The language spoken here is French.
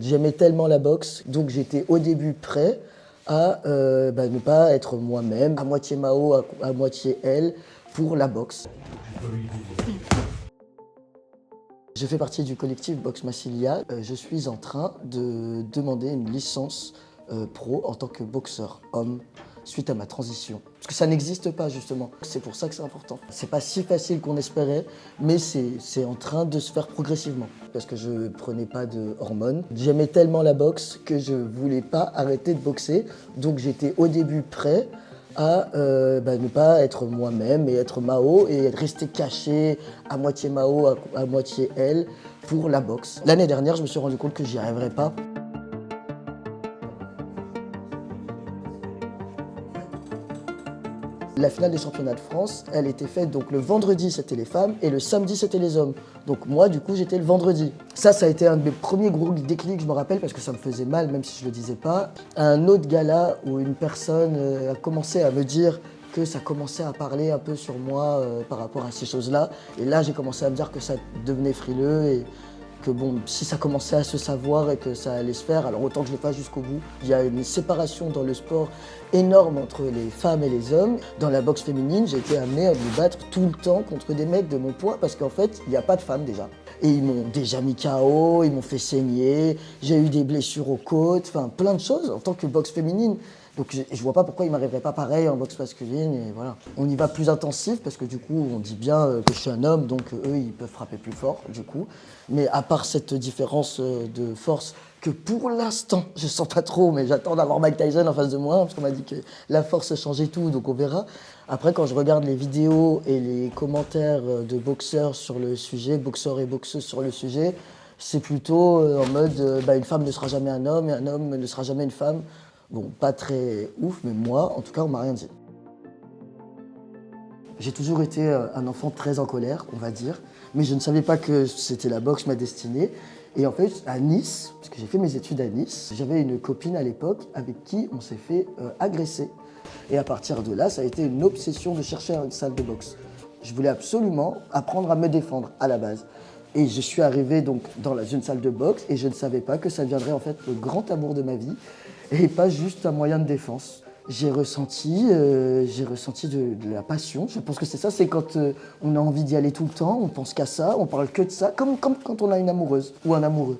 J'aimais tellement la boxe, donc j'étais au début prêt à ne pas être moi-même, à moitié Mao, à moitié elle, pour la boxe. Je fais partie du collectif Boxe Massilia. Je suis en train de demander une licence pro en tant que boxeur homme suite à ma transition. Parce que ça n'existe pas justement. C'est pour ça que c'est important. C'est pas si facile qu'on espérait, mais c'est en train de se faire progressivement. Parce que je prenais pas de hormones. J'aimais tellement la boxe que je voulais pas arrêter de boxer. Donc j'étais au début prêt à ne pas être moi-même et être Mao et rester caché à moitié Mao, à moitié elle pour la boxe. L'année dernière, je me suis rendu compte que j'y arriverais pas. La finale des championnats de France, elle était faite donc le vendredi c'était les femmes et le samedi c'était les hommes. Donc moi du coup j'étais le vendredi. Ça a été un de mes premiers gros déclics, je me rappelle, parce que ça me faisait mal même si je le disais pas. Un autre gala où une personne a commencé à me dire que ça commençait à parler un peu sur moi par rapport à ces choses-là. Et là j'ai commencé à me dire que ça devenait frileux et que bon, si ça commençait à se savoir et que ça allait se faire, alors autant que je le fasse jusqu'au bout. Il y a une séparation dans le sport énorme entre les femmes et les hommes. Dans la boxe féminine, j'ai été amené à me battre tout le temps contre des mecs de mon poids parce qu'en fait, il n'y a pas de femmes déjà. Et ils m'ont déjà mis KO, ils m'ont fait saigner, j'ai eu des blessures aux côtes, enfin plein de choses en tant que boxe féminine. Donc je vois pas pourquoi il m'arriverait pas pareil en boxe masculine et voilà. On y va plus intensif parce que du coup on dit bien que je suis un homme donc eux ils peuvent frapper plus fort du coup. Mais à part cette différence de force que pour l'instant je sens pas trop mais j'attends d'avoir Mike Tyson en face de moi parce qu'on m'a dit que la force changeait tout donc on verra. Après quand je regarde les vidéos et les commentaires de boxeurs sur le sujet, boxeurs et boxeuses sur le sujet, c'est plutôt en mode une femme ne sera jamais un homme et un homme ne sera jamais une femme. Bon, pas très ouf, mais moi, en tout cas, on m'a rien dit. J'ai toujours été un enfant très en colère, on va dire, mais je ne savais pas que c'était la boxe ma destinée. Et en fait, à Nice, parce que j'ai fait mes études à Nice, j'avais une copine à l'époque avec qui on s'est fait agresser. Et à partir de là, ça a été une obsession de chercher une salle de boxe. Je voulais absolument apprendre à me défendre à la base. Et je suis arrivé donc dans une salle de boxe et je ne savais pas que ça deviendrait en fait le grand amour de ma vie et pas juste un moyen de défense. J'ai ressenti de la passion. Je pense que c'est ça, c'est quand on a envie d'y aller tout le temps, on pense qu'à ça, on parle que de ça, comme quand on a une amoureuse ou un amoureux.